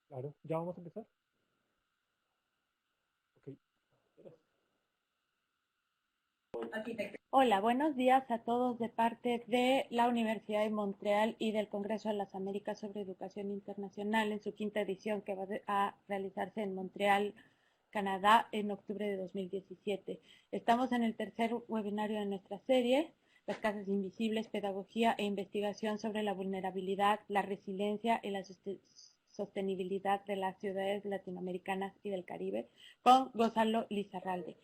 Claro, ya vamos a empezar. Ok. Hola, buenos días a todos de parte de la Universidad de Montreal y del Congreso de las Américas sobre Educación Internacional en su quinta edición que va a realizarse en Montreal, Canadá, en octubre de 2017. Estamos en el tercer webinario de nuestra serie, Las Casas Invisibles, Pedagogía e Investigación sobre la Vulnerabilidad, la Resiliencia y la Sostenibilidad de las Ciudades Latinoamericanas y del Caribe, con Gonzalo Lizarralde.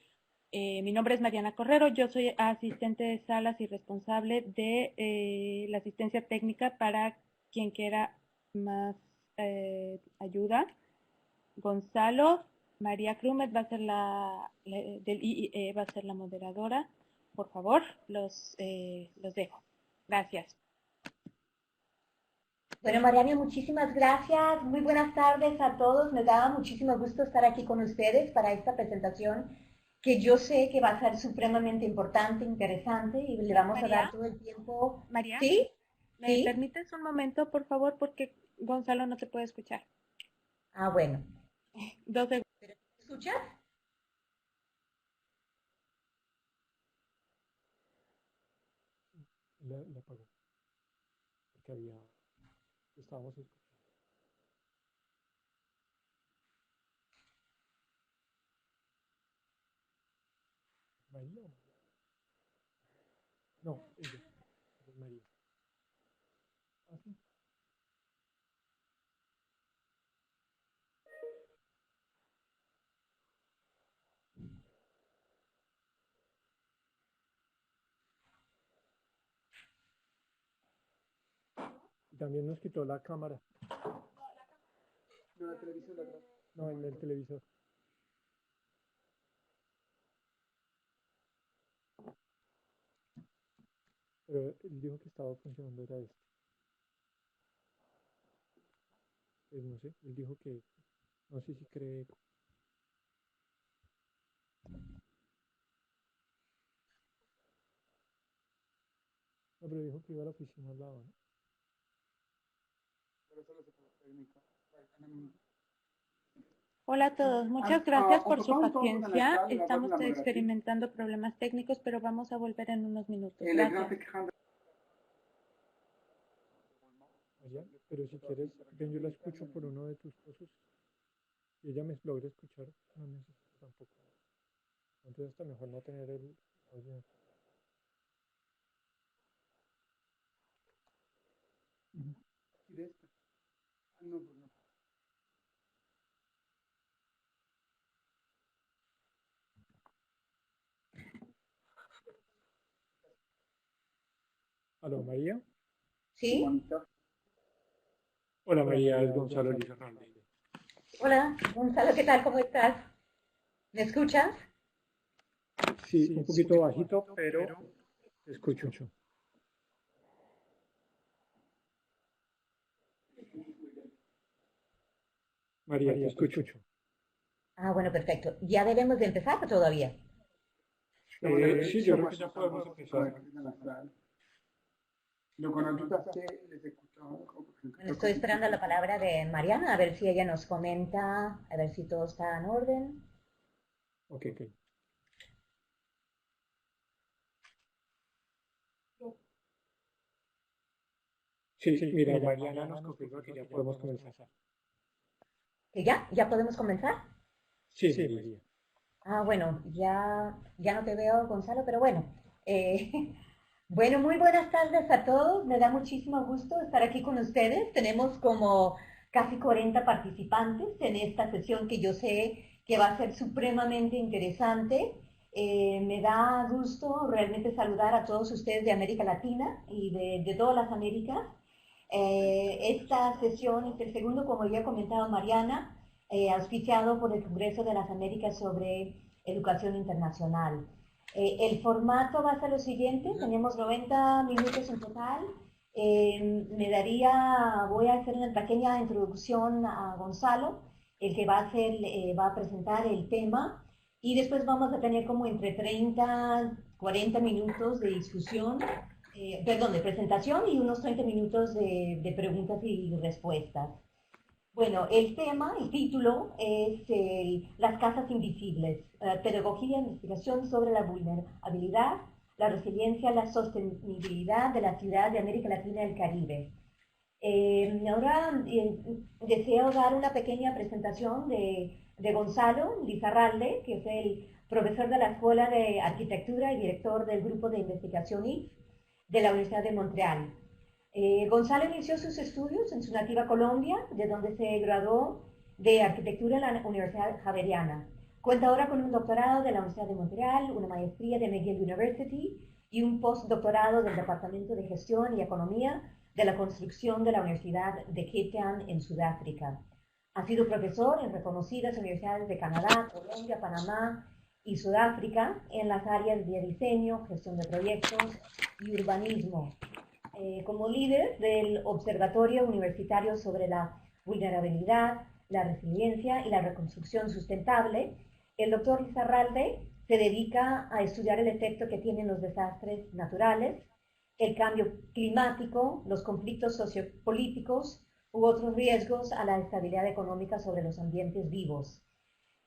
Mi nombre es Mariana Correro, yo soy asistente de salas y responsable de la asistencia técnica para quien quiera más ayuda. Gonzalo, María Crumet va a ser del IIE, va a ser la moderadora. Por favor, los dejo. Gracias. Bueno, Mariana, muchísimas gracias. Muy buenas tardes a todos. Me da muchísimo gusto estar aquí con ustedes para esta presentación que yo sé que va a ser supremamente importante, interesante y le vamos a dar María, todo el tiempo. María, ¿Sí? ¿me ¿Sí? permites un momento, por favor? Porque Gonzalo no te puede escuchar. Ah, bueno. 2 segundos. ¿Pero me escuchas? La apagó porque estábamos escuchando. María. No, ella es María. Ah, sí. Y también nos quitó la cámara. No, el televisor atrás. No, en el televisor. Pero él dijo que estaba funcionando era este. Pues no sé, él dijo que no sé si cree. No, pero dijo que iba a la oficina al lado, ¿no? Pero solo se puede técnica. Hola a todos, muchas gracias por su paciencia. Estamos experimentando problemas técnicos, pero vamos a volver en unos minutos. Gracias. María, pero si quieres, ven, yo la escucho por uno de tus cosas. Y ella me logra escuchar, no necesito tampoco. Entonces está mejor no tener el audio. Ujú. ¿Y de esta? Ah, no, pues no. ¿Aló, María? ¿Sí? Hola, María, es Gonzalo Lizarralde. Hola, Gonzalo, ¿qué tal? ¿Cómo estás? ¿Me escuchas? Sí, un poquito bajito, pero te escucho. María, te escucho. Ah, bueno, perfecto. ¿Ya debemos de empezar o todavía? Sí, yo creo que ya podemos empezar. Bueno, estoy esperando la palabra de Mariana, a ver si ella nos comenta, a ver si todo está en orden. Ok. Sí, mira, Mariana nos confirma que ya podemos comenzar. ¿Que ya podemos comenzar? Sí, María. Ah, bueno, ya no te veo, Gonzalo, pero bueno. eh, bueno, muy buenas tardes a todos. Me da muchísimo gusto estar aquí con ustedes. Tenemos como casi 40 participantes en esta sesión que yo sé que va a ser supremamente interesante. Me da gusto realmente saludar a todos ustedes de América Latina y de todas las Américas. Esta sesión es el segundo, como ya ha comentado Mariana, auspiciado por el Congreso de las Américas sobre Educación Internacional. El formato va a ser lo siguiente, tenemos 90 minutos en total. Voy a hacer una pequeña introducción a Gonzalo, el que va a presentar el tema, y después vamos a tener como entre 30, 40 minutos de discusión, perdón, de presentación y unos 30 minutos de preguntas y respuestas. Bueno, el tema, el título es Las casas invisibles, pedagogía e investigación sobre la vulnerabilidad, la resiliencia, la sostenibilidad de la ciudad de América Latina y el Caribe. Ahora deseo dar una pequeña presentación de Gonzalo Lizarralde, que es el profesor de la Escuela de Arquitectura y director del grupo de investigación IF de la Universidad de Montreal. Gonzalo inició sus estudios en su nativa Colombia, de donde se graduó de arquitectura en la Universidad Javeriana. Cuenta ahora con un doctorado de la Universidad de Montreal, una maestría de McGill University y un postdoctorado del Departamento de Gestión y Economía de la Construcción de la Universidad de Cape Town en Sudáfrica. Ha sido profesor en reconocidas universidades de Canadá, Colombia, Panamá y Sudáfrica en las áreas de diseño, gestión de proyectos y urbanismo. Como líder del Observatorio Universitario sobre la Vulnerabilidad, la Resiliencia y la Reconstrucción Sustentable, el doctor Lizarralde se dedica a estudiar el efecto que tienen los desastres naturales, el cambio climático, los conflictos sociopolíticos u otros riesgos a la estabilidad económica sobre los ambientes vivos.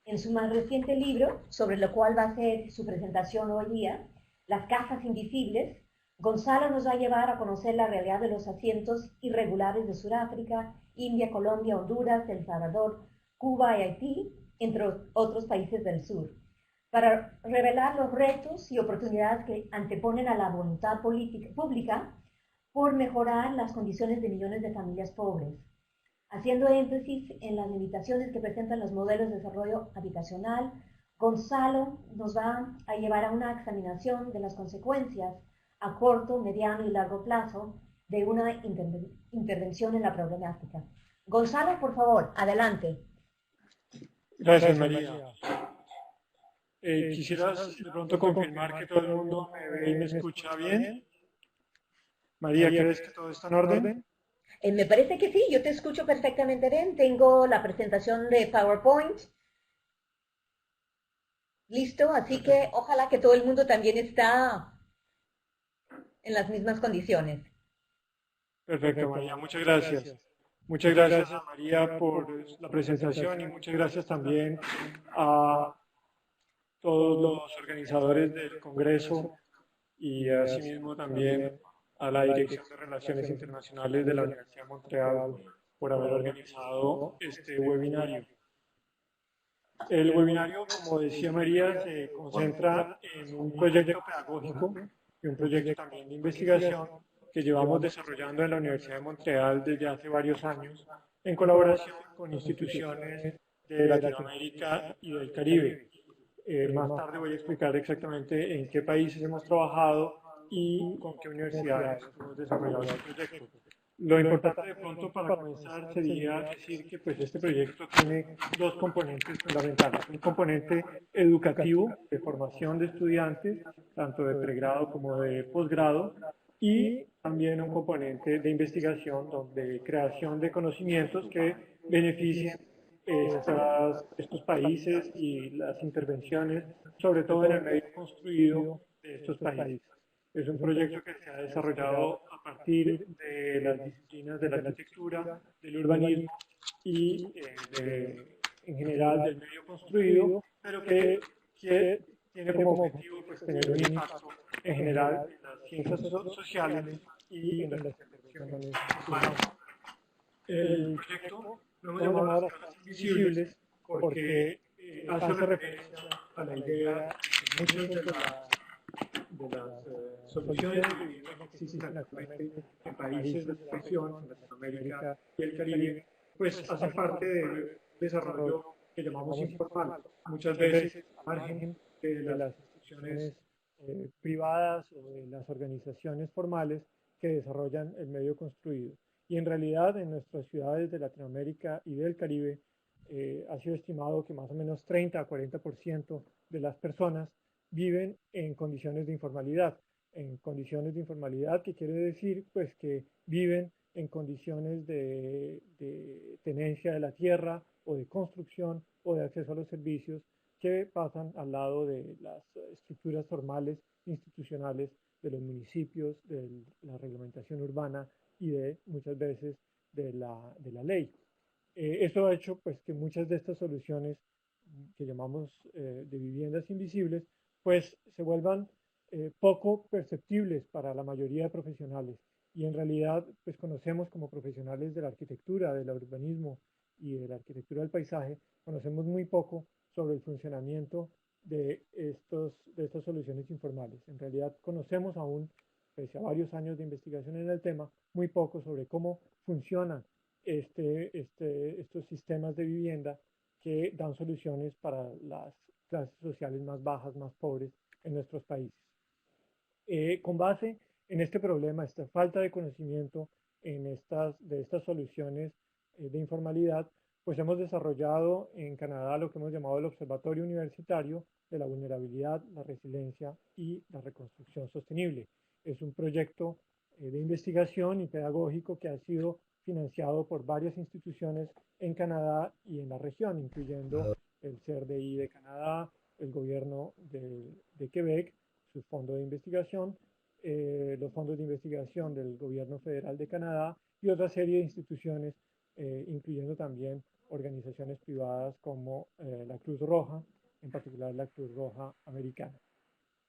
En su más reciente libro, sobre lo cual va a ser su presentación hoy día, Las casas invisibles, Gonzalo nos va a llevar a conocer la realidad de los asientos irregulares de Sudáfrica, India, Colombia, Honduras, El Salvador, Cuba y Haití, entre otros países del sur, para revelar los retos y oportunidades que anteponen a la voluntad pública por mejorar las condiciones de millones de familias pobres, haciendo énfasis en las limitaciones que presentan los modelos de desarrollo habitacional. Gonzalo nos va a llevar a una examinación de las consecuencias a corto, mediano y largo plazo de una intervención en la problemática. Gonzalo, por favor, adelante. Gracias, María. ¿Quisieras de pronto confirmar que todo el mundo me ve y me escucha bien? María, ¿crees que todo está en orden? Me parece que sí, yo te escucho perfectamente bien. Tengo la presentación de PowerPoint. Listo, así que ojalá que todo el mundo también está en las mismas condiciones. Perfecto, María, muchas gracias. Muchas gracias a María por la presentación y muchas gracias también a todos los organizadores del Congreso y asimismo también a la Dirección de Relaciones Internacionales de la Universidad de Montreal por haber organizado este webinario. El webinario, como decía María, se concentra en un proyecto pedagógico y un proyecto también de investigación que llevamos desarrollando en la Universidad de Montreal desde hace varios años en colaboración con instituciones de Latinoamérica y del Caribe. Más tarde voy a explicar exactamente en qué países hemos trabajado y con qué universidades hemos desarrollado el proyecto. Lo importante de pronto para comenzar sería decir que pues, este proyecto tiene dos componentes fundamentales. Un componente educativo de formación de estudiantes, tanto de pregrado como de posgrado, y también un componente de investigación, de creación de conocimientos que beneficien estos países y las intervenciones, sobre todo en el medio construido de estos países. Es un proyecto que se ha desarrollado a partir de las disciplinas de la arquitectura, del urbanismo y en general del medio construido, pero que tiene como objetivo pues, tener un impacto en general en las ciencias sociales y en las intervenciones humanas. El proyecto lo hemos llamado las casas invisibles porque hace referencia a la idea de muchas de las soluciones de vivienda que existen actualmente en países de su región, en Latinoamérica y el Caribe, pues hacen parte del desarrollo que llamamos informal, muchas veces al margen de las instituciones privadas o de las organizaciones formales que desarrollan el medio construido. Y en realidad en nuestras ciudades de Latinoamérica y del Caribe ha sido estimado que más o menos 30 a 40% de las personas viven en condiciones de informalidad. En condiciones de informalidad, que quiere decir pues que viven en condiciones de tenencia de la tierra o de construcción o de acceso a los servicios que pasan al lado de las estructuras formales institucionales de los municipios, de la reglamentación urbana y de muchas veces de la ley. Eso ha hecho pues que muchas de estas soluciones que llamamos de viviendas invisibles, pues se vuelvan poco perceptibles para la mayoría de profesionales. Y en realidad, pues conocemos como profesionales de la arquitectura, del urbanismo y de la arquitectura del paisaje, conocemos muy poco sobre el funcionamiento de estas soluciones informales. En realidad conocemos aún, pese a varios años de investigación en el tema, muy poco sobre cómo funcionan estos sistemas de vivienda que dan soluciones para las clases sociales más bajas, más pobres en nuestros países. Con base en este problema, esta falta de conocimiento de estas soluciones de informalidad, pues hemos desarrollado en Canadá lo que hemos llamado el Observatorio Universitario de la Vulnerabilidad, la Resiliencia y la Reconstrucción Sostenible. Es un proyecto de investigación y pedagógico que ha sido financiado por varias instituciones en Canadá y en la región, incluyendo el CERDI de Canadá, el gobierno de Quebec, su fondo de investigación, los fondos de investigación del gobierno federal de Canadá y otra serie de instituciones, incluyendo también organizaciones privadas como la Cruz Roja, en particular la Cruz Roja Americana.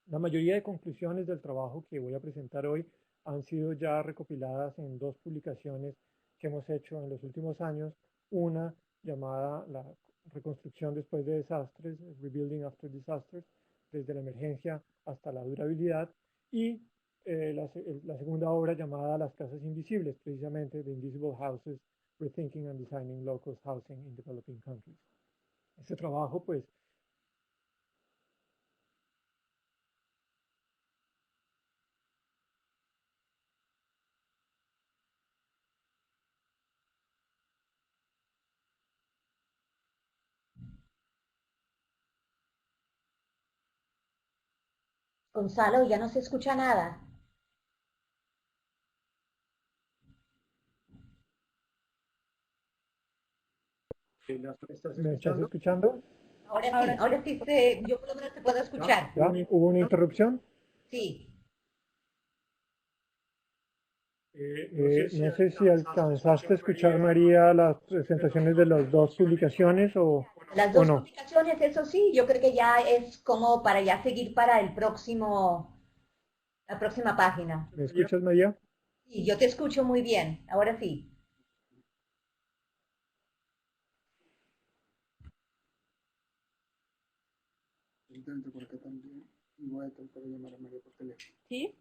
La mayoría de conclusiones del trabajo que voy a presentar hoy han sido ya recopiladas en dos publicaciones que hemos hecho en los últimos años, una llamada La reconstrucción después de desastres, Rebuilding After Disasters, desde la emergencia hasta la durabilidad, y la segunda obra llamada Las casas invisibles, precisamente The Invisible Houses, Rethinking and Designing Local Housing in Developing Countries. Este trabajo, pues, Gonzalo, ya no se escucha nada. ¿me estás escuchando? Ahora sí, yo por lo menos te puedo escuchar. ¿Ya? ¿Hubo una interrupción? Sí. No sé si alcanzaste a escuchar, María, las presentaciones de las dos publicaciones Las o dos no. publicaciones, eso sí, yo creo que ya es como para ya seguir para el próximo, la próxima página. ¿Me escuchas, María? Sí, yo te escucho muy bien, ahora sí. Por acá también. Y voy a tratar de llamar a María por teléfono. ¿Sí?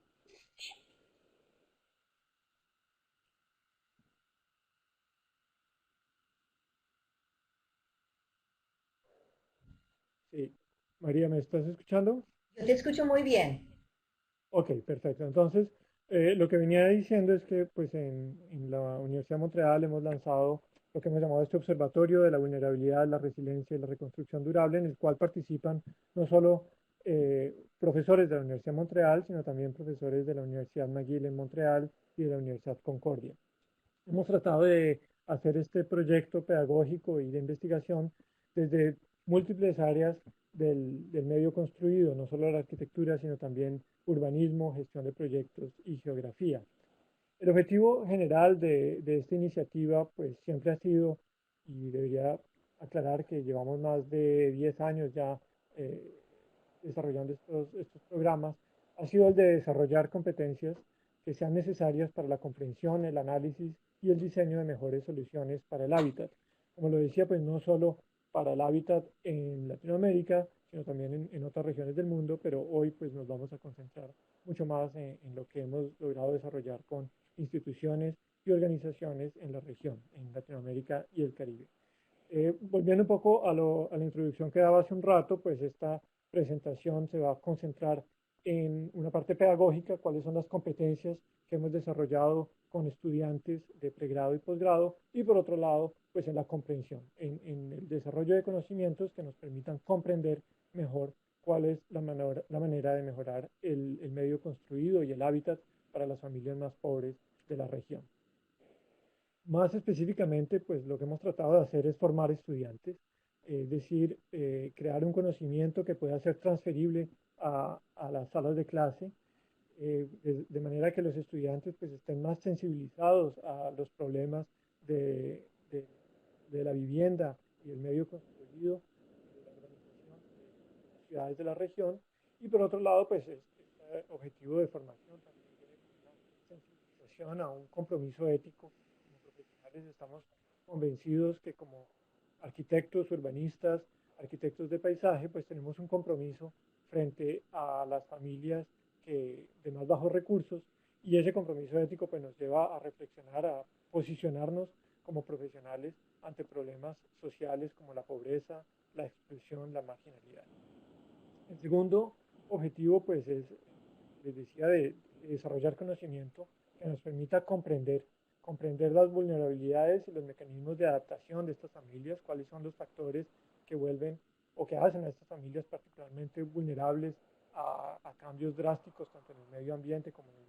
Sí. María, ¿me estás escuchando? Yo te escucho muy bien. Ok, perfecto. Entonces, lo que venía diciendo es que pues, en la Universidad de Montreal hemos lanzado lo que hemos llamado este Observatorio de la Vulnerabilidad, la Resiliencia y la Reconstrucción Durable, en el cual participan no solo profesores de la Universidad de Montreal, sino también profesores de la Universidad McGill en Montreal y de la Universidad Concordia. Hemos tratado de hacer este proyecto pedagógico y de investigación desde múltiples áreas del medio construido, no solo la arquitectura, sino también urbanismo, gestión de proyectos y geografía. El objetivo general de esta iniciativa, pues siempre ha sido, y debería aclarar que llevamos más de 10 años ya eh, desarrollando estos programas, ha sido el de desarrollar competencias que sean necesarias para la comprensión, el análisis y el diseño de mejores soluciones para el hábitat. Como lo decía, pues no solo para el hábitat en Latinoamérica, sino también en otras regiones del mundo, pero hoy pues nos vamos a concentrar mucho más en lo que hemos logrado desarrollar con instituciones y organizaciones en la región, en Latinoamérica y el Caribe. Volviendo un poco a la introducción que daba hace un rato, pues esta presentación se va a concentrar en una parte pedagógica, cuáles son las competencias que hemos desarrollado con estudiantes de pregrado y posgrado, y por otro lado, pues en la comprensión, en el desarrollo de conocimientos que nos permitan comprender mejor cuál es la manera de mejorar el medio construido y el hábitat para las familias más pobres de la región. Más específicamente, pues lo que hemos tratado de hacer es formar estudiantes, es decir, crear un conocimiento que pueda ser transferible a las salas de clase, de manera que los estudiantes pues, estén más sensibilizados a los problemas de de la vivienda y el medio construido, la organización de las ciudades de la región, y por otro lado, pues este objetivo de formación también tiene una sensibilización a un compromiso ético. Como profesionales estamos convencidos que como arquitectos, urbanistas, arquitectos de paisaje, pues tenemos un compromiso frente a las familias de más bajos recursos, y ese compromiso ético pues nos lleva a reflexionar, a posicionarnos como profesionales ante problemas sociales como la pobreza, la exclusión, la marginalidad. El segundo objetivo pues es, les decía, de desarrollar conocimiento que nos permita comprender las vulnerabilidades y los mecanismos de adaptación de estas familias, cuáles son los factores que vuelven o que hacen a estas familias particularmente vulnerables a cambios drásticos tanto en el medio ambiente como en el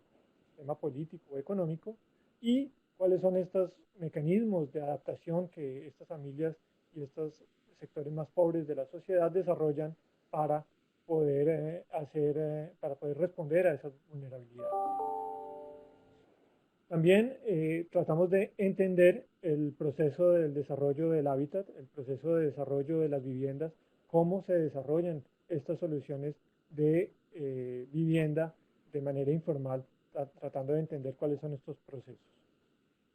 sistema político o económico, y cuáles son estos mecanismos de adaptación que estas familias y estos sectores más pobres de la sociedad desarrollan para poder para poder responder a esas vulnerabilidades. También tratamos de entender el proceso del desarrollo del hábitat, el proceso de desarrollo de las viviendas, cómo se desarrollan estas soluciones de vivienda de manera informal, tratando de entender cuáles son estos procesos.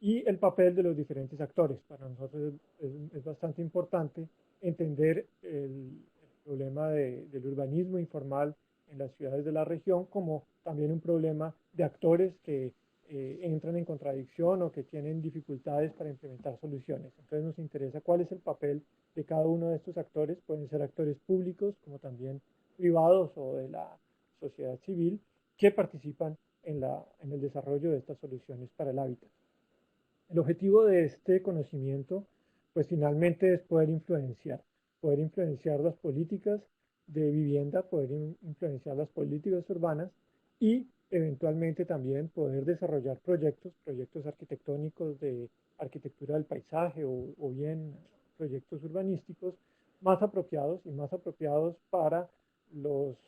Y el papel de los diferentes actores. Para nosotros es bastante importante entender el problema del urbanismo informal en las ciudades de la región como también un problema de actores que entran en contradicción o que tienen dificultades para implementar soluciones. Entonces nos interesa cuál es el papel de cada uno de estos actores. Pueden ser actores públicos como también privados o de la sociedad civil que participan en el desarrollo de estas soluciones para el hábitat. El objetivo de este conocimiento, pues finalmente es poder influenciar las políticas de vivienda, poder influenciar las políticas urbanas y eventualmente también poder desarrollar proyectos arquitectónicos de arquitectura del paisaje o bien proyectos urbanísticos más apropiados para los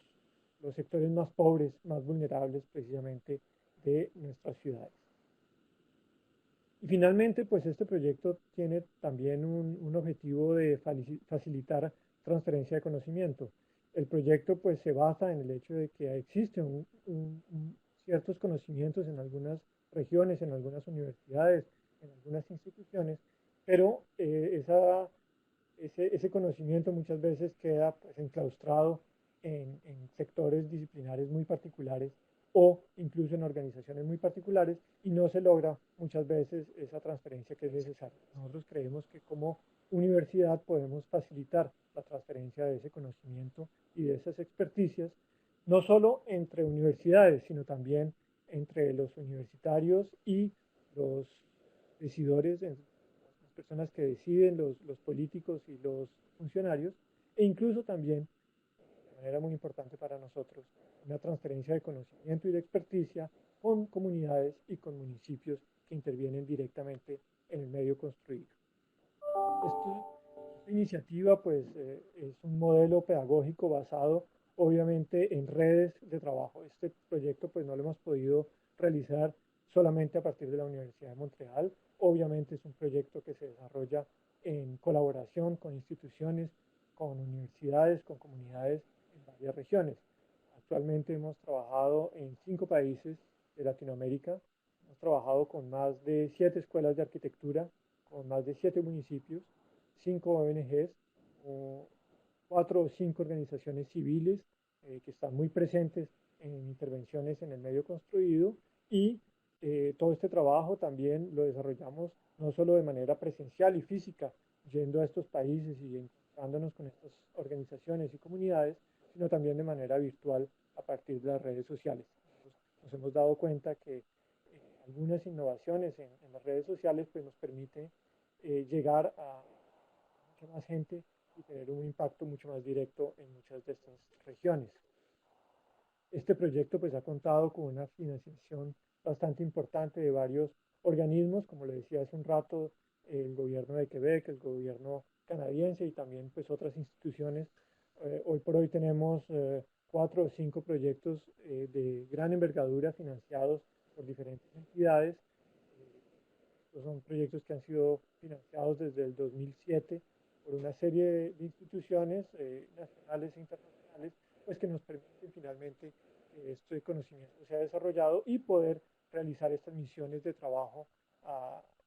sectores más pobres, más vulnerables precisamente de nuestras ciudades. Y finalmente, pues este proyecto tiene también un objetivo de facilitar transferencia de conocimiento. El proyecto pues se basa en el hecho de que existen ciertos conocimientos en algunas regiones, en algunas universidades, en algunas instituciones, pero ese conocimiento muchas veces queda pues enclaustrado en sectores disciplinares muy particulares o incluso en organizaciones muy particulares, y no se logra muchas veces esa transferencia que es necesaria. Nosotros creemos que como universidad podemos facilitar la transferencia de ese conocimiento y de esas experticias, no solo entre universidades, sino también entre los universitarios y los decidores, las personas que deciden, los políticos y los funcionarios, e incluso también, de manera muy importante para nosotros, una transferencia de conocimiento y de experticia con comunidades y con municipios que intervienen directamente en el medio construido. Esta iniciativa pues es un modelo pedagógico basado obviamente en redes de trabajo. Este proyecto pues no lo hemos podido realizar solamente a partir de la Universidad de Montreal. Obviamente es un proyecto que se desarrolla en colaboración con instituciones, con universidades, con comunidades en varias regiones. Actualmente hemos trabajado en 5 países de Latinoamérica. Hemos trabajado con más de 7 escuelas de arquitectura, con más de 7 municipios, 5 ONGs, 4 o 5 organizaciones civiles que están muy presentes en intervenciones en el medio construido, y todo este trabajo también lo desarrollamos no solo de manera presencial y física, yendo a estos países y encontrándonos con estas organizaciones y comunidades, sino también de manera virtual a partir de las redes sociales. Nos hemos dado cuenta que algunas innovaciones en las redes sociales pues, nos permite llegar a mucha más gente y tener un impacto mucho más directo en muchas de estas regiones. Este proyecto pues, ha contado con una financiación bastante importante de varios organismos, como le decía hace un rato, el gobierno de Quebec, el gobierno canadiense y también pues, otras instituciones. Hoy por hoy tenemos 4 o 5 proyectos de gran envergadura financiados por diferentes entidades, Estos son proyectos que han sido financiados desde el 2007 por una serie de instituciones nacionales e internacionales, pues que nos permiten finalmente que este conocimiento sea desarrollado y poder realizar estas misiones de trabajo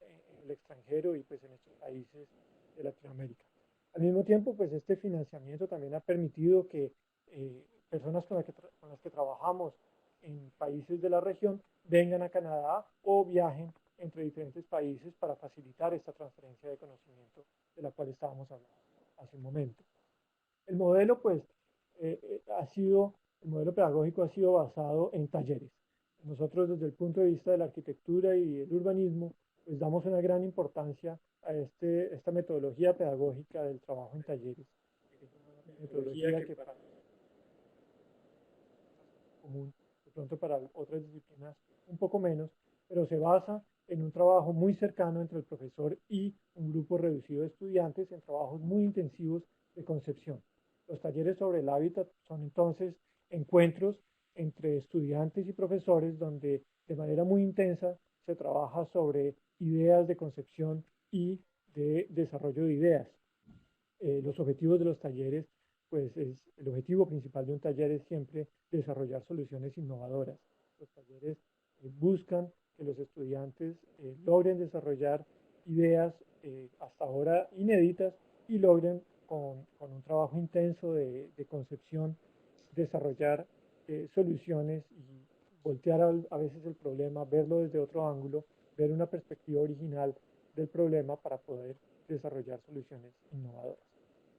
en el extranjero y pues en estos países de Latinoamérica. Al mismo tiempo, pues este financiamiento también ha permitido que personas con las que trabajamos en países de la región vengan a Canadá o viajen entre diferentes países para facilitar esta transferencia de conocimiento de la cual estábamos hablando hace un momento. El modelo, pues, el modelo pedagógico ha sido basado en talleres. Nosotros, desde el punto de vista de la arquitectura y el urbanismo, pues damos una gran importancia a esta metodología pedagógica del trabajo en talleres. Es una metodología que para común, de pronto para otras disciplinas un poco menos, pero se basa en un trabajo muy cercano entre el profesor y un grupo reducido de estudiantes en trabajos muy intensivos de concepción. Los talleres sobre el hábitat son entonces encuentros entre estudiantes y profesores donde de manera muy intensa se trabaja sobre ideas de concepción y de desarrollo de ideas. Los objetivos de los talleres, pues el objetivo principal de un taller es siempre desarrollar soluciones innovadoras. Los talleres buscan que los estudiantes logren desarrollar ideas hasta ahora inéditas y logren con un trabajo intenso de concepción desarrollar soluciones y voltear a veces el problema, verlo desde otro ángulo, ver una perspectiva original del problema para poder desarrollar soluciones innovadoras.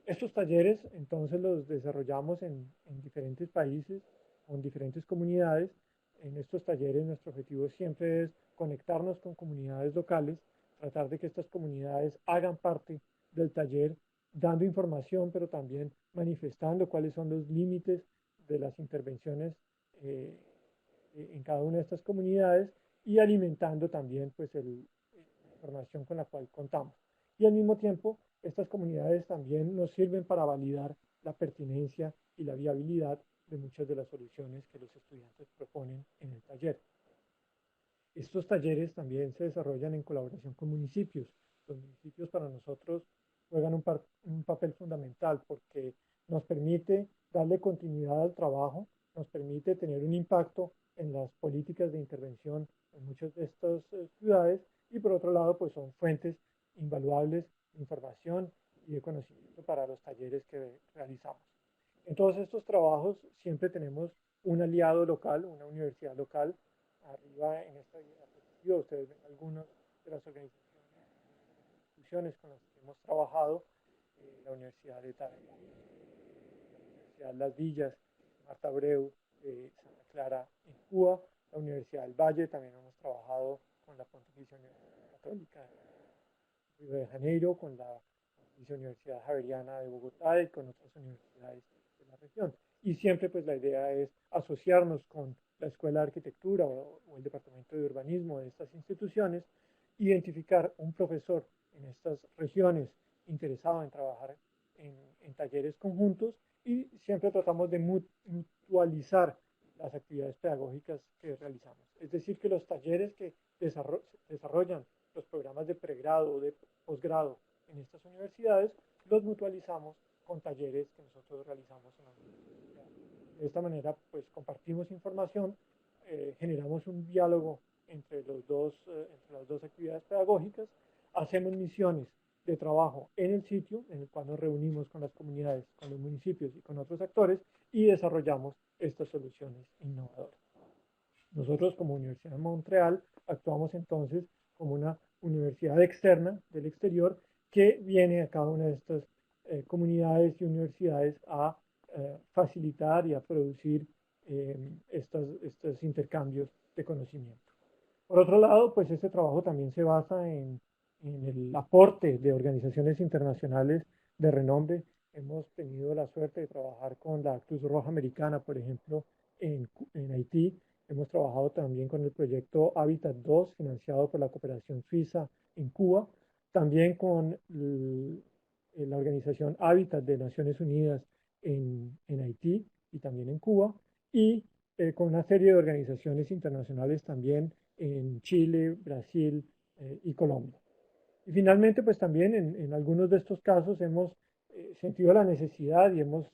Estos talleres entonces los desarrollamos en diferentes países, con diferentes comunidades. En estos talleres nuestro objetivo siempre es conectarnos con comunidades locales, tratar de que estas comunidades hagan parte del taller, dando información, pero también manifestando cuáles son los límites de las intervenciones en cada una de estas comunidades y alimentando también pues la información con la cual contamos. Y al mismo tiempo, estas comunidades también nos sirven para validar la pertinencia y la viabilidad de muchas de las soluciones que los estudiantes proponen en el taller. Estos talleres también se desarrollan en colaboración con municipios. Los municipios para nosotros juegan un papel fundamental porque nos permite darle continuidad al trabajo, nos permite tener un impacto en las políticas de intervención en muchas de estas ciudades y por otro lado pues son fuentes invaluables de información y de conocimiento para los talleres que realizamos. En todos estos trabajos siempre tenemos un aliado local, una universidad local. Arriba en esta diapositiva ustedes ven algunas de las organizaciones, instituciones con las que hemos trabajado, la Universidad de Tarija, la Universidad Las Villas, Marta Abreu, Santa Clara en Cuba, la Universidad del Valle, también hemos trabajado con la Pontificia Universidad Católica de Río de Janeiro, con la Pontificia Universidad Javeriana de Bogotá y con otras universidades de la región. Y siempre pues la idea es asociarnos con la Escuela de Arquitectura o el Departamento de Urbanismo de estas instituciones, identificar un profesor en estas regiones interesado en trabajar en talleres conjuntos y siempre tratamos de mutualizar las actividades pedagógicas que realizamos. Es decir, que los talleres que desarrollan los programas de pregrado o de posgrado en estas universidades, los mutualizamos con talleres que nosotros realizamos en la universidad. De esta manera, pues compartimos información, generamos un diálogo entre las dos actividades pedagógicas, hacemos misiones de trabajo en el sitio, en el cual nos reunimos con las comunidades, con los municipios y con otros actores y desarrollamos estas soluciones innovadoras. Nosotros como Universidad de Montreal actuamos entonces como una universidad externa del exterior que viene a cada una de estas comunidades y universidades a facilitar y a producir estos intercambios de conocimiento. Por otro lado, pues este trabajo también se basa en el aporte de organizaciones internacionales de renombre. Hemos tenido la suerte de trabajar con la Cruz Roja Americana, por ejemplo, en Haití. Hemos trabajado también con el proyecto Hábitat 2, financiado por la cooperación suiza en Cuba. También con la organización Hábitat de Naciones Unidas en Haití y también en Cuba. Y con una serie de organizaciones internacionales también en Chile, Brasil, y Colombia. Y finalmente, pues también en algunos de estos casos hemos sentido la necesidad y nos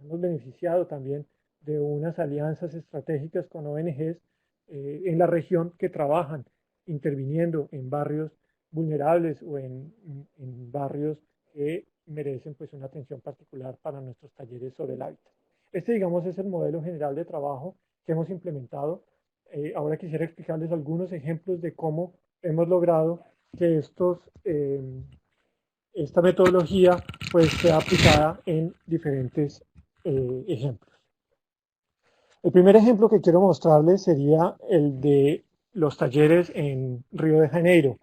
hemos beneficiado también de unas alianzas estratégicas con ONGs en la región que trabajan interviniendo en barrios vulnerables o en barrios que merecen pues una atención particular para nuestros talleres sobre el hábitat. Este, digamos, es el modelo general de trabajo que hemos implementado. Ahora quisiera explicarles algunos ejemplos de cómo hemos logrado que esta metodología pues sea aplicada en diferentes ejemplos. El primer ejemplo que quiero mostrarles sería el de los talleres en Río de Janeiro.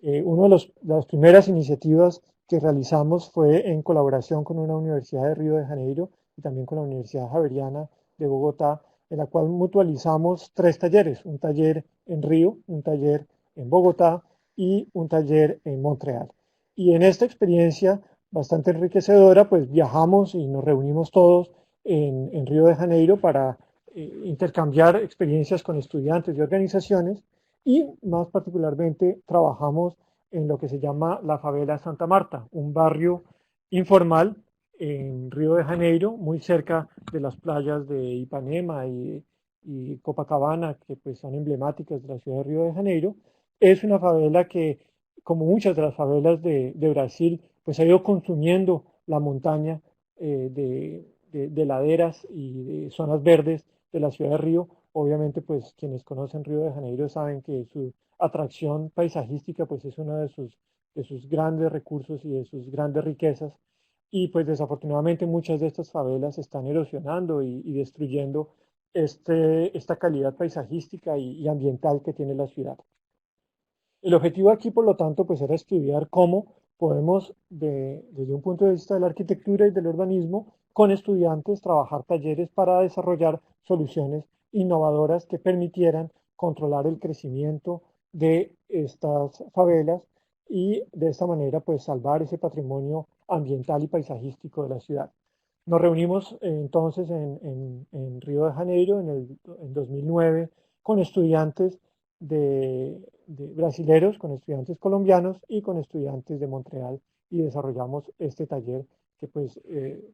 Una de las primeras iniciativas que realizamos fue en colaboración con una universidad de Río de Janeiro y también con la Universidad Javeriana de Bogotá, en la cual mutualizamos 3 talleres, un taller en Río, un taller en Bogotá y un taller en Montreal. Y en esta experiencia bastante enriquecedora, pues viajamos y nos reunimos todos en Río de Janeiro para intercambiar experiencias con estudiantes y organizaciones y más particularmente trabajamos en lo que se llama la favela Santa Marta, un barrio informal en Río de Janeiro, muy cerca de las playas de Ipanema y Copacabana, que pues son emblemáticas de la ciudad de Río de Janeiro. Es una favela que, como muchas de las favelas de Brasil, pues ha ido consumiendo la montaña de laderas y de zonas verdes de la ciudad de Río. Obviamente, pues quienes conocen Río de Janeiro saben que su atracción paisajística pues es uno de sus grandes recursos y de sus grandes riquezas. Y pues desafortunadamente muchas de estas favelas están erosionando y destruyendo esta calidad paisajística y ambiental que tiene la ciudad. El objetivo aquí, por lo tanto, pues era estudiar cómo podemos, desde un punto de vista de la arquitectura y del urbanismo, con estudiantes trabajar talleres para desarrollar soluciones innovadoras que permitieran controlar el crecimiento de estas favelas y de esta manera pues salvar ese patrimonio ambiental y paisajístico de la ciudad. Nos reunimos entonces en Río de Janeiro en 2009 con estudiantes de brasileros, con estudiantes colombianos y con estudiantes de Montreal y desarrollamos este taller que pues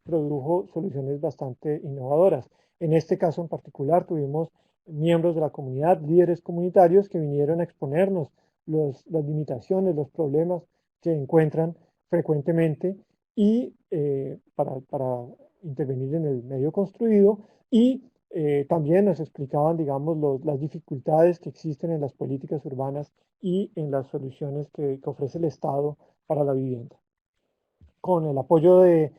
produjo soluciones bastante innovadoras. En este caso en particular tuvimos miembros de la comunidad, líderes comunitarios que vinieron a exponernos las limitaciones, los problemas que encuentran frecuentemente y para intervenir en el medio construido y también nos explicaban, digamos, las dificultades que existen en las políticas urbanas y en las soluciones que ofrece el Estado para la vivienda. Con el apoyo de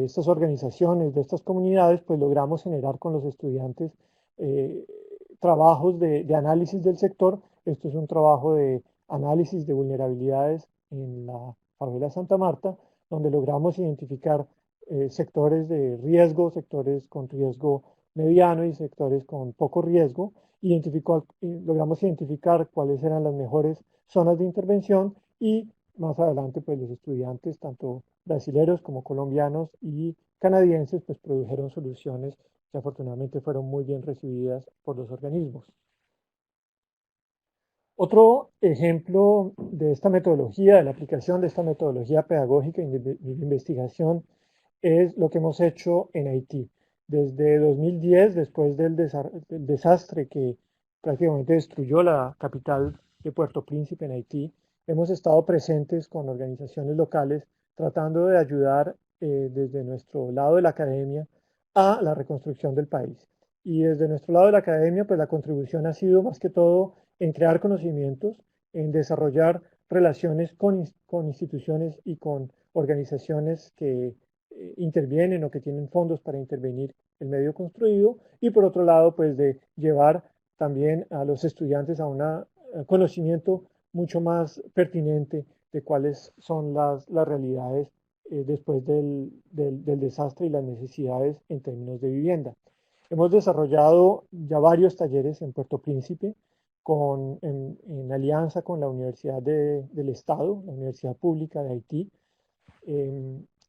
estas organizaciones, de estas comunidades, pues logramos generar con los estudiantes eh, trabajos de análisis del sector. Esto es un trabajo de análisis de vulnerabilidades en la favela Santa Marta, donde logramos identificar sectores de riesgo, sectores con riesgo mediano y sectores con poco riesgo. Logramos identificar cuáles eran las mejores zonas de intervención y más adelante pues los estudiantes, tanto brasileños como colombianos y canadienses, pues produjeron soluciones que afortunadamente fueron muy bien recibidas por los organismos. Otro ejemplo de esta metodología, de la aplicación de esta metodología pedagógica y de investigación, es lo que hemos hecho en Haití. Desde 2010, después del desastre que prácticamente destruyó la capital de Puerto Príncipe en Haití, hemos estado presentes con organizaciones locales tratando de ayudar desde nuestro lado de la academia a la reconstrucción del país. Y desde nuestro lado de la academia, pues la contribución ha sido más que todo en crear conocimientos, en desarrollar relaciones con instituciones y con organizaciones que intervienen o que tienen fondos para intervenir el medio construido y por otro lado pues de llevar también a los estudiantes a un conocimiento mucho más pertinente de cuáles son las realidades después del desastre y las necesidades en términos de vivienda. Hemos desarrollado ya varios talleres en Puerto Príncipe en alianza con la Universidad del Estado, la Universidad Pública de Haití.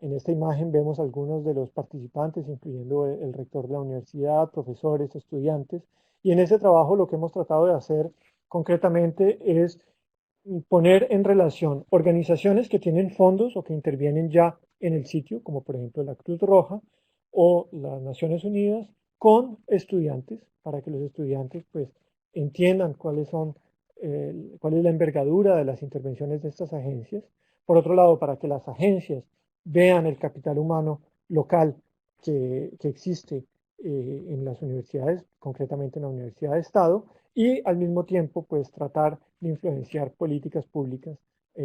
En esta imagen vemos algunos de los participantes, incluyendo el rector de la universidad, profesores, estudiantes. Y en este trabajo lo que hemos tratado de hacer concretamente es poner en relación organizaciones que tienen fondos o que intervienen ya en el sitio, como por ejemplo la Cruz Roja o las Naciones Unidas, con estudiantes, para que los estudiantes pues entiendan cuál es la envergadura de las intervenciones de estas agencias. Por otro lado, para que las agencias vean el capital humano local que existe en las universidades, concretamente en la Universidad de Estado, y al mismo tiempo pues tratar de influenciar políticas públicas,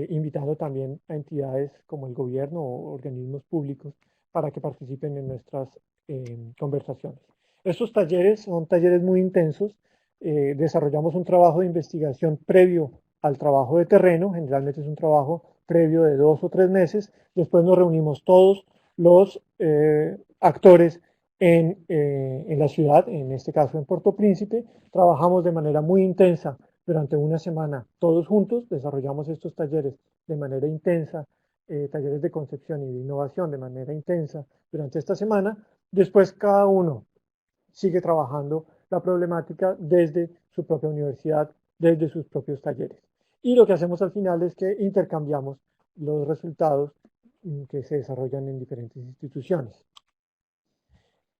invitando también a entidades como el gobierno o organismos públicos para que participen en nuestras conversaciones. Estos talleres son talleres muy intensos. Desarrollamos un trabajo de investigación previo al trabajo de terreno, generalmente es un trabajo previo de 2 o 3 meses. Después nos reunimos todos los actores en la ciudad, en este caso en Puerto Príncipe. Trabajamos de manera muy intensa durante una semana, todos juntos, desarrollamos estos talleres de manera intensa, talleres de concepción y de innovación de manera intensa durante esta semana. Después cada uno sigue trabajando la problemática desde su propia universidad, desde sus propios talleres. Y lo que hacemos al final es que intercambiamos los resultados que se desarrollan en diferentes instituciones.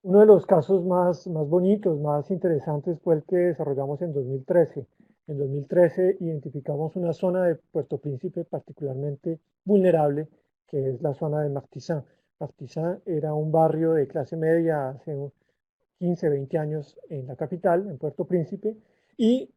Uno de los casos más bonitos, más interesantes fue el que desarrollamos en 2013. En 2013 identificamos una zona de Puerto Príncipe particularmente vulnerable, que es la zona de Martissant. Martissant era un barrio de clase media hace 15, 20 años en la capital, en Puerto Príncipe, y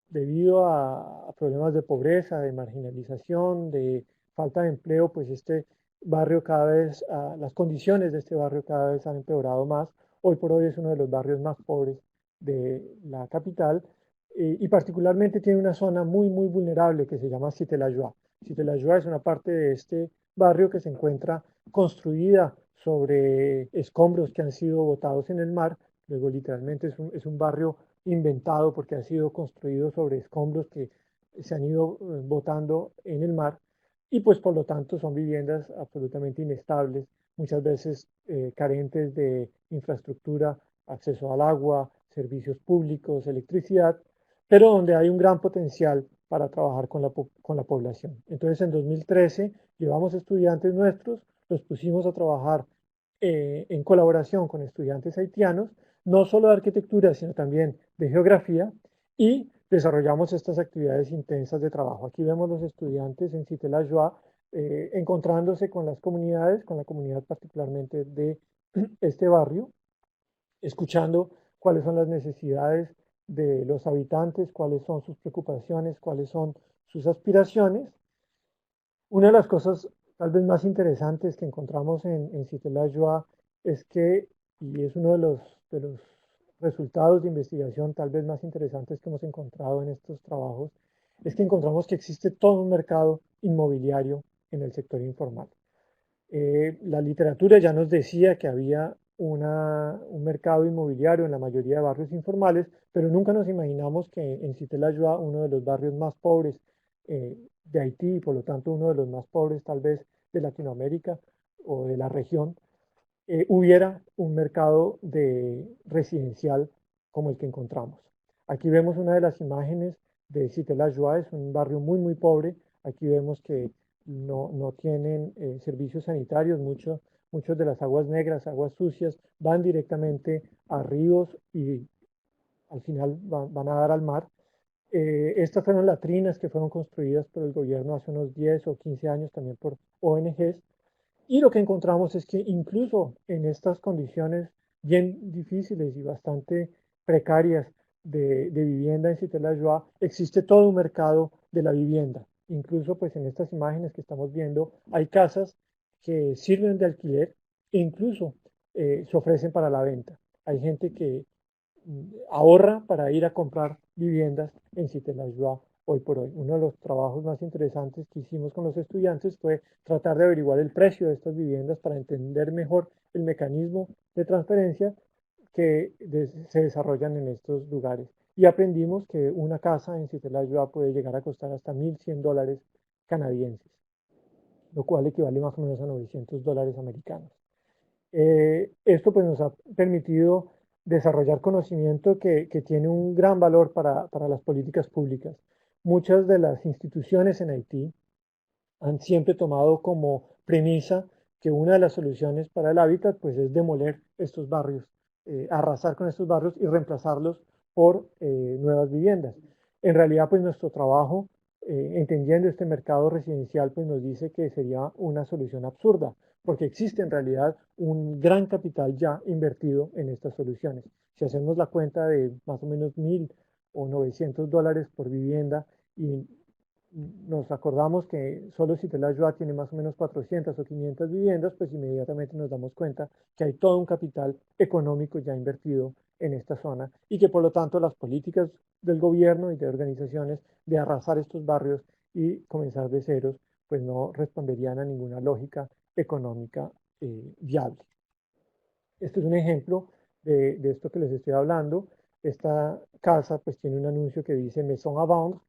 debido a problemas de pobreza, de marginalización, de falta de empleo, pues este barrio cada vez, las condiciones de este barrio cada vez han empeorado más. Hoy por hoy es uno de los barrios más pobres de la capital y particularmente tiene una zona muy vulnerable que se llama Cité la Joie. Cité la Joie es una parte de este barrio que se encuentra construida sobre escombros que han sido botados en el mar. Luego literalmente es un barrio inventado porque ha sido construido sobre escombros que se han ido botando en el mar y pues por lo tanto son viviendas absolutamente inestables, muchas veces carentes de infraestructura, acceso al agua, servicios públicos, electricidad, pero donde hay un gran potencial para trabajar con la población. Entonces en 2013 llevamos estudiantes nuestros, los pusimos a trabajar en colaboración con estudiantes haitianos, no solo de arquitectura, sino también de geografía, y desarrollamos estas actividades intensas de trabajo. Aquí vemos los estudiantes en Cité la Joie encontrándose con las comunidades, con la comunidad particularmente de este barrio, escuchando cuáles son las necesidades de los habitantes, cuáles son sus preocupaciones, cuáles son sus aspiraciones. Una de las cosas tal vez más interesantes que encontramos en Cité la Joie es que, y es uno de los resultados de investigación tal vez más interesantes que hemos encontrado en estos trabajos, es que encontramos que existe todo un mercado inmobiliario en el sector informal. La literatura ya nos decía que había un mercado inmobiliario en la mayoría de barrios informales, pero nunca nos imaginamos que en Cité la Joie, uno de los barrios más pobres de Haití y por lo tanto uno de los más pobres tal vez de Latinoamérica o de la región, hubiera un mercado residencial como el que encontramos. Aquí vemos una de las imágenes de Cité la Joie, es un barrio muy pobre. Aquí vemos que no tienen servicios sanitarios, muchas de las aguas negras, aguas sucias, van directamente a ríos y al final van a dar al mar. Estas fueron latrinas que fueron construidas por el gobierno hace unos 10 o 15 años también por ONGs. Y lo que encontramos es que incluso en estas condiciones bien difíciles y bastante precarias de vivienda en Cité la Joie, existe todo un mercado de la vivienda. Incluso pues en estas imágenes que estamos viendo hay casas que sirven de alquiler e incluso se ofrecen para la venta. Hay gente que ahorra para ir a comprar viviendas en Cité la Joie hoy por hoy. Uno de los trabajos más interesantes que hicimos con los estudiantes fue tratar de averiguar el precio de estas viviendas para entender mejor el mecanismo de transferencia que se desarrollan en estos lugares. Y aprendimos que una casa en Cité la Joie puede llegar a costar hasta $1.100 canadienses, lo cual equivale más o menos a $900 americanos. Esto pues nos ha permitido desarrollar conocimiento que tiene un gran valor para las políticas públicas. Muchas de las instituciones en Haití han siempre tomado como premisa que una de las soluciones para el hábitat pues es demoler estos barrios, arrasar con estos barrios y reemplazarlos por nuevas viviendas. En realidad pues nuestro trabajo, entendiendo este mercado residencial, pues nos dice que sería una solución absurda, porque existe en realidad un gran capital ya invertido en estas soluciones. Si hacemos la cuenta de más o menos 1.000 o 900 dólares por vivienda y nos acordamos que solo Citelayua tiene más o menos 400 o 500 viviendas, pues inmediatamente nos damos cuenta que hay todo un capital económico ya invertido en esta zona y que por lo tanto las políticas del gobierno y de organizaciones de arrasar estos barrios y comenzar de ceros, pues no responderían a ninguna lógica económica viable. Este es un ejemplo de esto que les estoy hablando. Esta casa pues tiene un anuncio que dice Maison à vendre,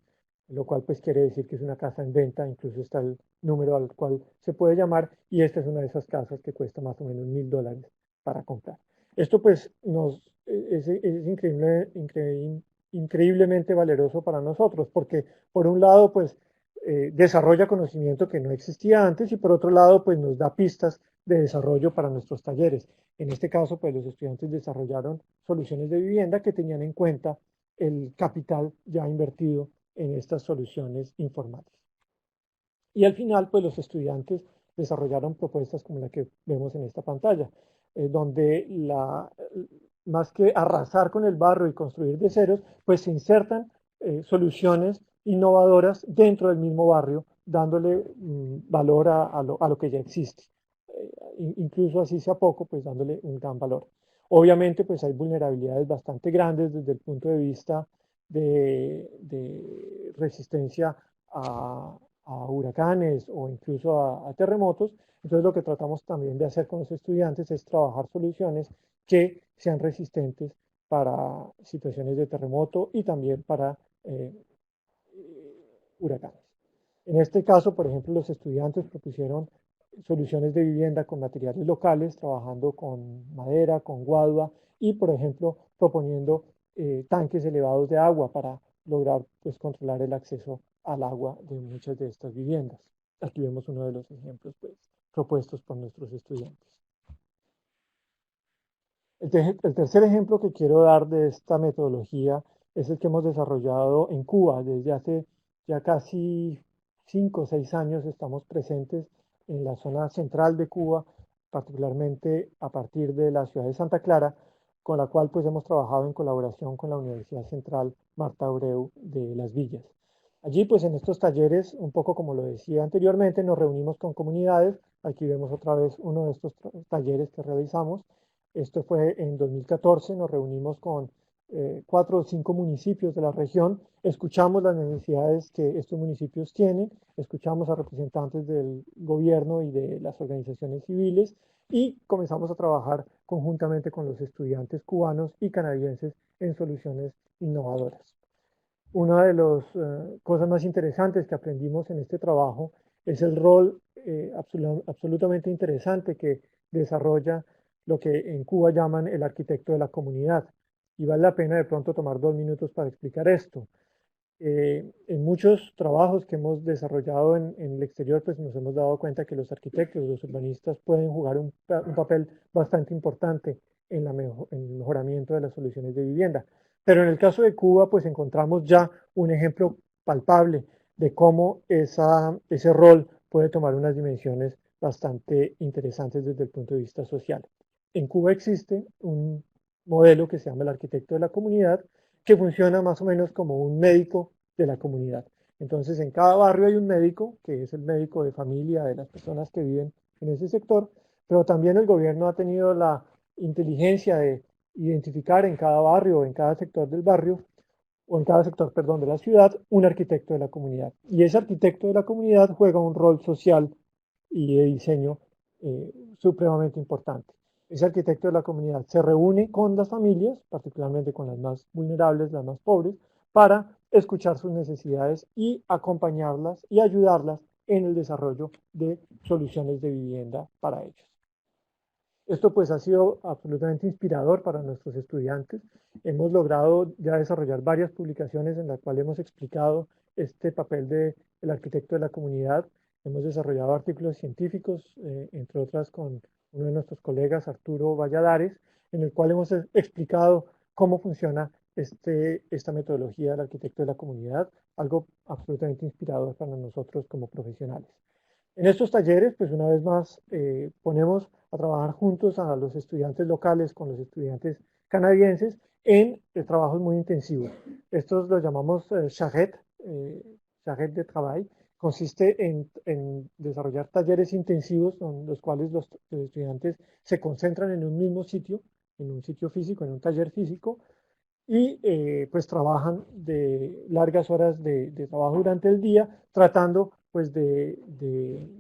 lo cual pues quiere decir que es una casa en venta, incluso está el número al cual se puede llamar, y esta es una de esas casas que cuesta más o menos $1.000 para comprar. Esto pues es increíblemente valeroso para nosotros, porque por un lado pues desarrolla conocimiento que no existía antes y por otro lado pues nos da pistas de desarrollo para nuestros talleres. En este caso pues los estudiantes desarrollaron soluciones de vivienda que tenían en cuenta el capital ya invertido en estas soluciones informales. Y al final, pues los estudiantes desarrollaron propuestas como la que vemos en esta pantalla, donde más que arrasar con el barro y construir de ceros, pues se insertan soluciones innovadoras dentro del mismo barrio, dándole valor a lo que ya existe. Incluso así sea poco, pues dándole un gran valor. Obviamente, pues hay vulnerabilidades bastante grandes desde el punto de vista de resistencia a huracanes o incluso a terremotos. Entonces lo que tratamos también de hacer con los estudiantes es trabajar soluciones que sean resistentes para situaciones de terremoto y también para huracanes. En este caso, por ejemplo, los estudiantes propusieron soluciones de vivienda con materiales locales, trabajando con madera, con guadua y, por ejemplo, proponiendo tanques elevados de agua para lograr pues, controlar el acceso al agua de muchas de estas viviendas. Aquí vemos uno de los ejemplos pues, propuestos por nuestros estudiantes. El tercer ejemplo que quiero dar de esta metodología es el que hemos desarrollado en Cuba. Desde hace ya casi 5 o 6 años estamos presentes en la zona central de Cuba, particularmente a partir de la ciudad de Santa Clara, con la cual pues hemos trabajado en colaboración con la Universidad Central Marta Abreu de Las Villas. Allí pues en estos talleres, un poco como lo decía anteriormente, nos reunimos con comunidades. Aquí vemos otra vez uno de estos talleres que realizamos. Esto fue en 2014, nos reunimos con 4 o 5 municipios de la región, escuchamos las necesidades que estos municipios tienen, escuchamos a representantes del gobierno y de las organizaciones civiles y comenzamos a trabajar conjuntamente con los estudiantes cubanos y canadienses en soluciones innovadoras. Una de las cosas más interesantes que aprendimos en este trabajo es el rol absolutamente interesante que desarrolla lo que en Cuba llaman el arquitecto de la comunidad. Y vale la pena de pronto tomar 2 minutos para explicar esto. En muchos trabajos que hemos desarrollado en el exterior, pues nos hemos dado cuenta que los arquitectos, los urbanistas pueden jugar un papel bastante importante en el mejoramiento de las soluciones de vivienda. Pero en el caso de Cuba, pues encontramos ya un ejemplo palpable de cómo ese rol puede tomar unas dimensiones bastante interesantes desde el punto de vista social. En Cuba existe un modelo que se llama el arquitecto de la comunidad, que funciona más o menos como un médico de la comunidad. Entonces, en cada barrio hay un médico, que es el médico de familia de las personas que viven en ese sector, pero también el gobierno ha tenido la inteligencia de identificar en cada barrio, en cada sector del barrio, o en cada sector, perdón, de la ciudad, un arquitecto de la comunidad. Y ese arquitecto de la comunidad juega un rol social y de diseño supremamente importante. Ese arquitecto de la comunidad se reúne con las familias, particularmente con las más vulnerables, las más pobres, para escuchar sus necesidades y acompañarlas y ayudarlas en el desarrollo de soluciones de vivienda para ellos. Esto pues ha sido absolutamente inspirador para nuestros estudiantes. Hemos logrado ya desarrollar varias publicaciones en las cuales hemos explicado este papel del arquitecto de la comunidad. Hemos desarrollado artículos científicos, entre otras con uno de nuestros colegas, Arturo Valladares, en el cual hemos explicado cómo funciona esta metodología del arquitecto de la comunidad, algo absolutamente inspirador para nosotros como profesionales. En estos talleres, pues una vez más, ponemos a trabajar juntos a los estudiantes locales con los estudiantes canadienses en trabajos muy intensivos. Estos los llamamos charrette de travail. Consiste en desarrollar talleres intensivos en los cuales los estudiantes se concentran en un mismo sitio, en un sitio físico, en un taller físico, y pues trabajan de largas horas de trabajo durante el día, tratando pues de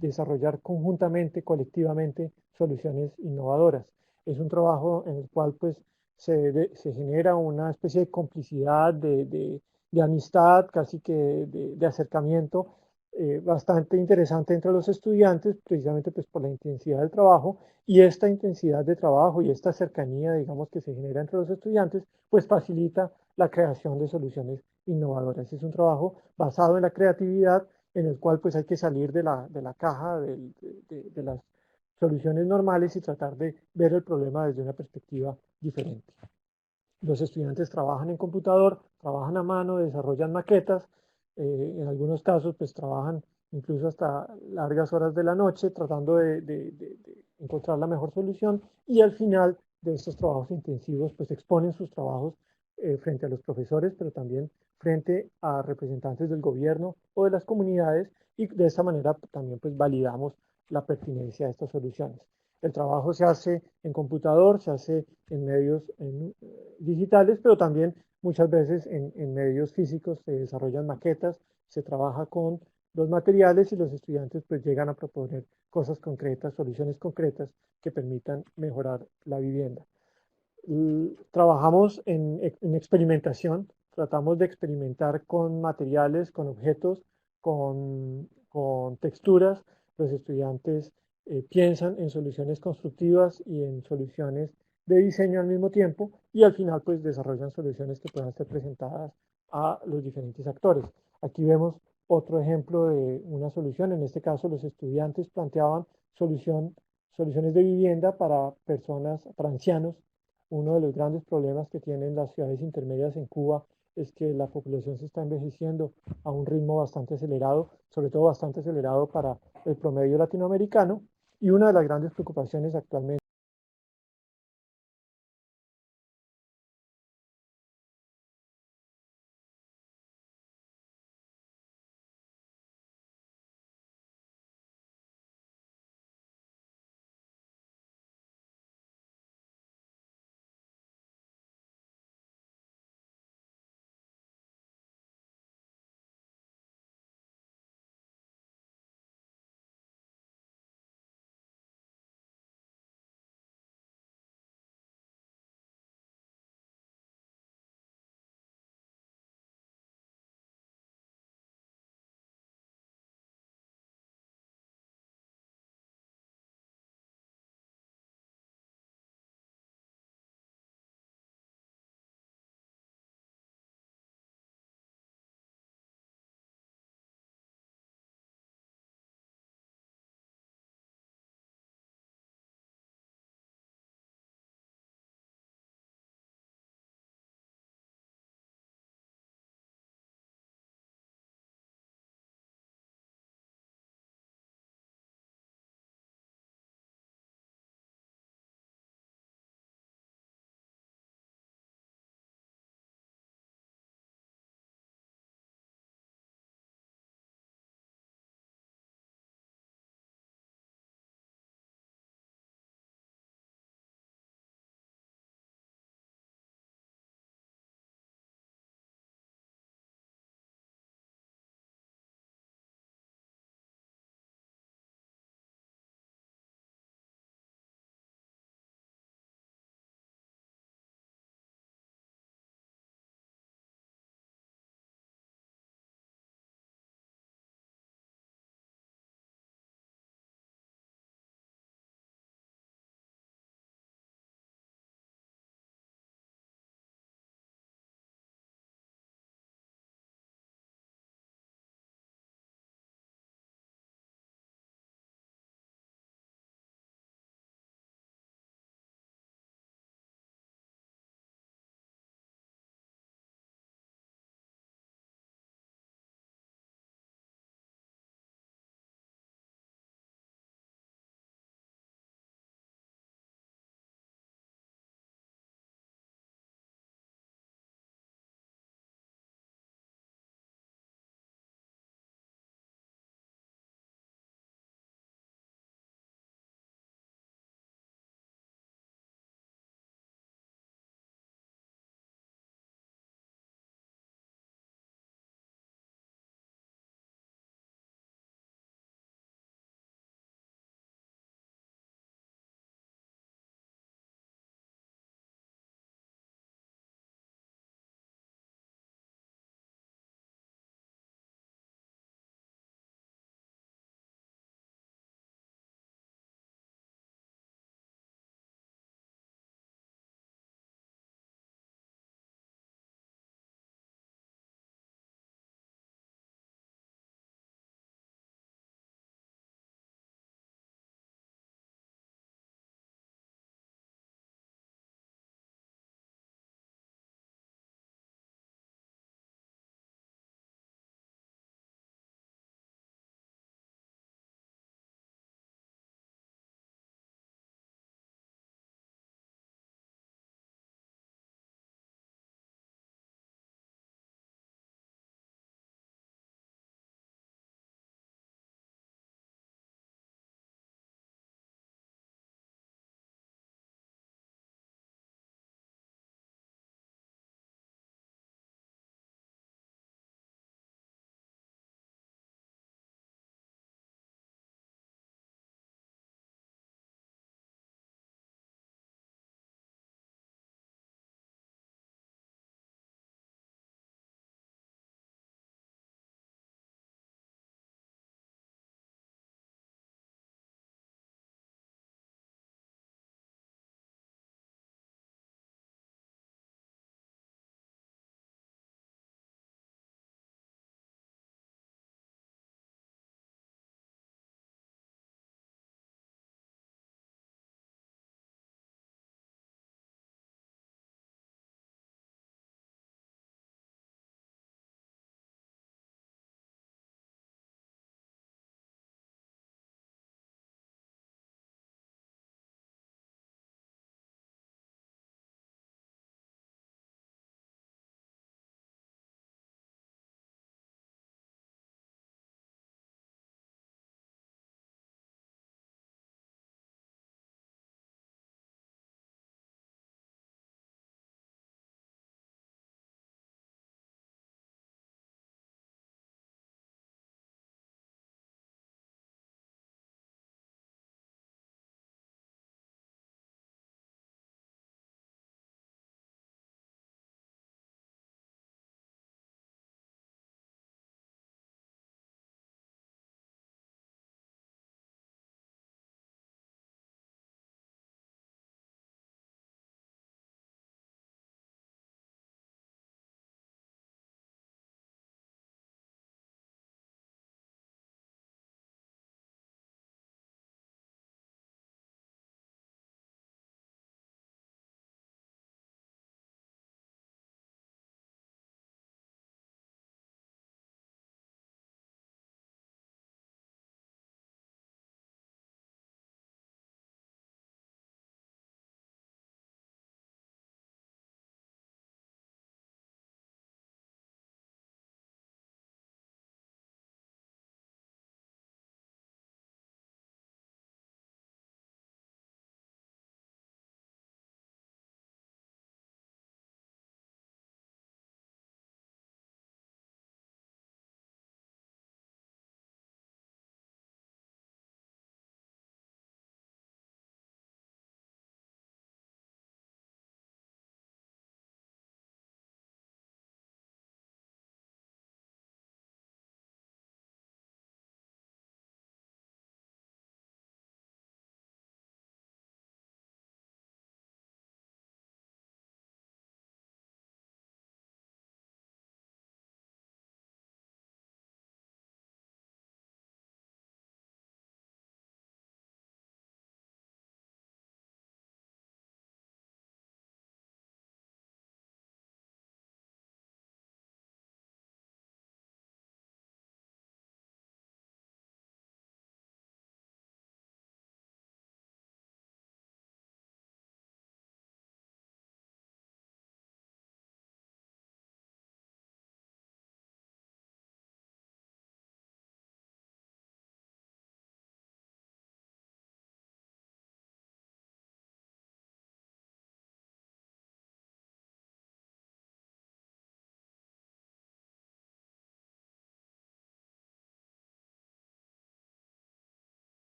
desarrollar conjuntamente, colectivamente, soluciones innovadoras. Es un trabajo en el cual pues se genera una especie de complicidad, de amistad, casi que de acercamiento bastante interesante entre los estudiantes, precisamente pues por la intensidad del trabajo, y esta intensidad de trabajo y esta cercanía, digamos, que se genera entre los estudiantes, pues facilita la creación de soluciones innovadoras. Es un trabajo basado en la creatividad, en el cual pues hay que salir de la caja de las soluciones normales y tratar de ver el problema desde una perspectiva diferente. Los estudiantes trabajan en computador, trabajan a mano, desarrollan maquetas, en algunos casos pues trabajan incluso hasta largas horas de la noche tratando de encontrar la mejor solución, y al final de estos trabajos intensivos pues exponen sus trabajos frente a los profesores, pero también frente a representantes del gobierno o de las comunidades, y de esta manera también pues validamos la pertinencia de estas soluciones. El trabajo se hace en computador, se hace en medios digitales, pero también muchas veces en medios físicos se desarrollan maquetas, se trabaja con los materiales y los estudiantes pues llegan a proponer cosas concretas, soluciones concretas que permitan mejorar la vivienda. Trabajamos en experimentación, tratamos de experimentar con materiales, con objetos, con texturas. Los estudiantes piensan en soluciones constructivas y en soluciones de diseño al mismo tiempo, y al final pues desarrollan soluciones que puedan ser presentadas a los diferentes actores. Aquí vemos otro ejemplo de una solución. En este caso los estudiantes planteaban soluciones de vivienda para personas, para ancianos. Uno de los grandes problemas que tienen las ciudades intermedias en Cuba es que la población se está envejeciendo a un ritmo bastante acelerado, sobre todo bastante acelerado para el promedio latinoamericano, y una de las grandes preocupaciones actualmente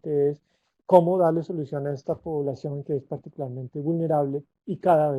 es cómo darle solución a esta población que es particularmente vulnerable y cada vez